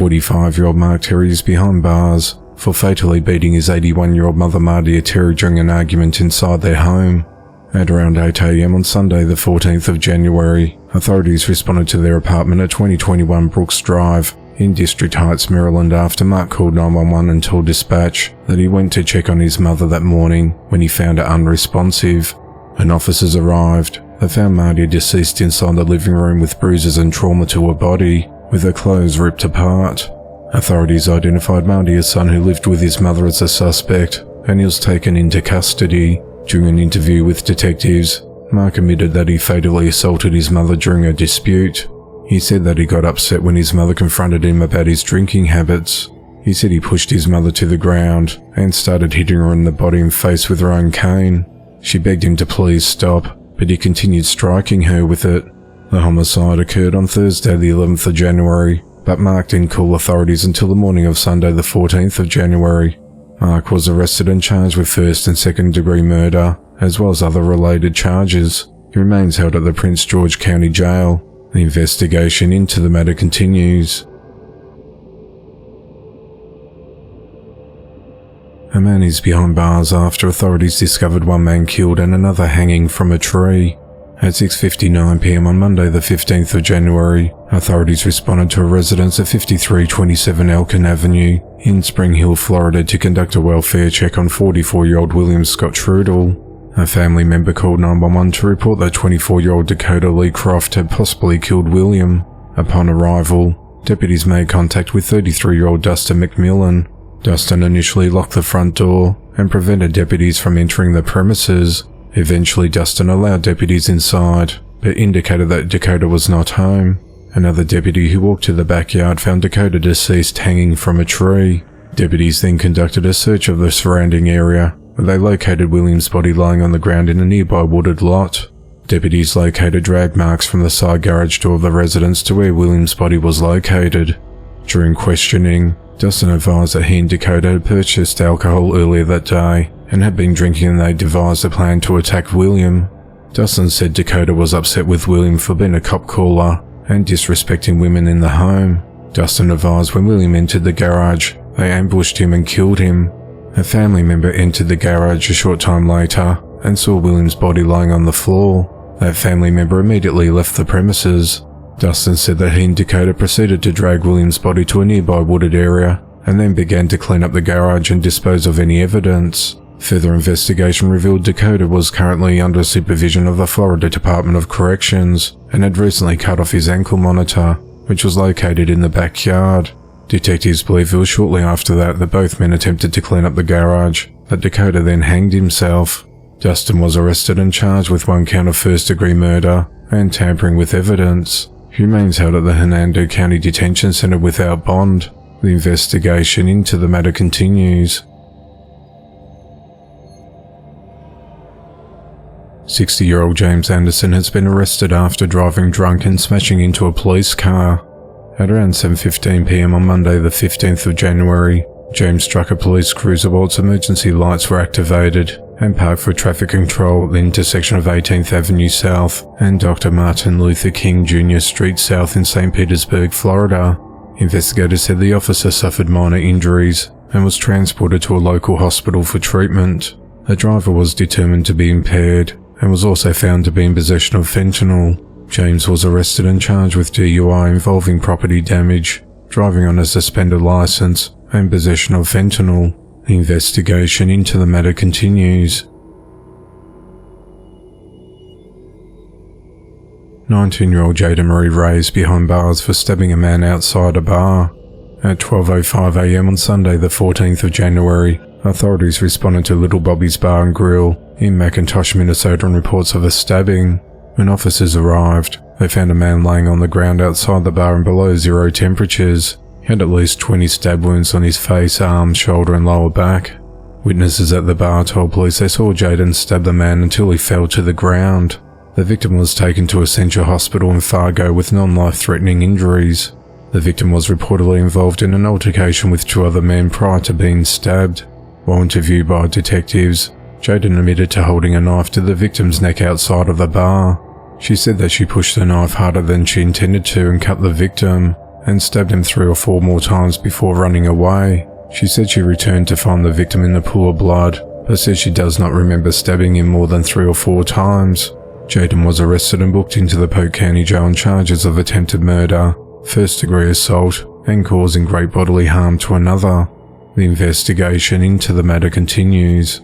45-year-old Mark Terry is behind bars for fatally beating his 81-year-old mother Mardia Terry during an argument inside their home. At around 8 a.m. on Sunday the 14th of January, authorities responded to their apartment at 2021 Brooks Drive in District Heights, Maryland after Mark called 911 and told dispatch that he went to check on his mother that morning when he found her unresponsive. When officers arrived, they found Mardia deceased inside the living room with bruises and trauma to her body, with her clothes ripped apart. Authorities identified Mardia's son who lived with his mother as a suspect, and he was taken into custody. During an interview with detectives, Mark admitted that he fatally assaulted his mother during a dispute. He said that he got upset when his mother confronted him about his drinking habits. He said he pushed his mother to the ground and started hitting her in the body and face with her own cane. She begged him to please stop, but he continued striking her with it. The homicide occurred on Thursday the 11th of January, but Mark didn't call authorities until the morning of Sunday the 14th of January. Mark was arrested and charged with first and second degree murder, as well as other related charges. He remains held at the Prince George County Jail. The investigation into the matter continues. A man is behind bars after authorities discovered one man killed and another hanging from a tree. At 6:59 p.m. on Monday the 15th of January, authorities responded to a residence at 5327 Elkin Avenue in Spring Hill, Florida to conduct a welfare check on 44-year-old William Scott Trudel. A family member called 911 to report that 24-year-old Dakota Lee Croft had possibly killed William. Upon arrival, deputies made contact with 33-year-old Dustin McMillan. Dustin initially locked the front door and prevented deputies from entering the premises. Eventually, Dustin allowed deputies inside, but indicated that Dakota was not home. Another deputy who walked to the backyard found Dakota deceased hanging from a tree. Deputies then conducted a search of the surrounding area, where they located William's body lying on the ground in a nearby wooded lot. Deputies located drag marks from the side garage door of the residence to where William's body was located. During questioning, Dustin advised that he and Dakota had purchased alcohol earlier that day and had been drinking, and they devised a plan to attack William. Dustin said Dakota was upset with William for being a cop caller and disrespecting women in the home. Dustin advised when William entered the garage, they ambushed him and killed him. A family member entered the garage a short time later and saw William's body lying on the floor. That family member immediately left the premises. Dustin said that he and Dakota proceeded to drag William's body to a nearby wooded area and then began to clean up the garage and dispose of any evidence. Further investigation revealed Dakota was currently under supervision of the Florida Department of Corrections and had recently cut off his ankle monitor, which was located in the backyard. Detectives believe it was shortly after that both men attempted to clean up the garage, that Dakota then hanged himself. Dustin was arrested and charged with one count of first-degree murder and tampering with evidence. He remains held at the Hernando County Detention Center without bond. The investigation into the matter continues. 60-year-old James Anderson has been arrested after driving drunk and smashing into a police car. At around 7:15 p.m. on Monday the 15th of January, James struck a police cruiser while its emergency lights were activated and parked for traffic control at the intersection of 18th Avenue South and Dr. Martin Luther King Jr. Street South in St. Petersburg, Florida. Investigators said the officer suffered minor injuries and was transported to a local hospital for treatment. The driver was determined to be impaired and was also found to be in possession of fentanyl. James was arrested and charged with DUI involving property damage, driving on a suspended license, and possession of fentanyl. The investigation into the matter continues. 19-year-old Jaden Marie is behind bars for stabbing a man outside a bar. At 12:05 a.m. on Sunday the 14th of January, authorities responded to Little Bobby's Bar and Grill in McIntosh, Minnesota on reports of a stabbing. When officers arrived, they found a man laying on the ground outside the bar in below zero temperatures. He had at least 20 stab wounds on his face, arm, shoulder and lower back. Witnesses at the bar told police they saw Jaden stab the man until he fell to the ground. The victim was taken to Essentia Hospital in Fargo with non-life-threatening injuries. The victim was reportedly involved in an altercation with two other men prior to being stabbed. While interviewed by detectives, Jaden admitted to holding a knife to the victim's neck outside of the bar. She said that she pushed the knife harder than she intended to and cut the victim. and stabbed him 3 or 4 more times before running away. She said she returned to find the victim in the pool of blood, but says she does not remember stabbing him more than 3 or 4 times. Jaden was arrested and booked into the Polk County Jail on charges of attempted murder, first-degree assault, and causing great bodily harm to another. The investigation into the matter continues.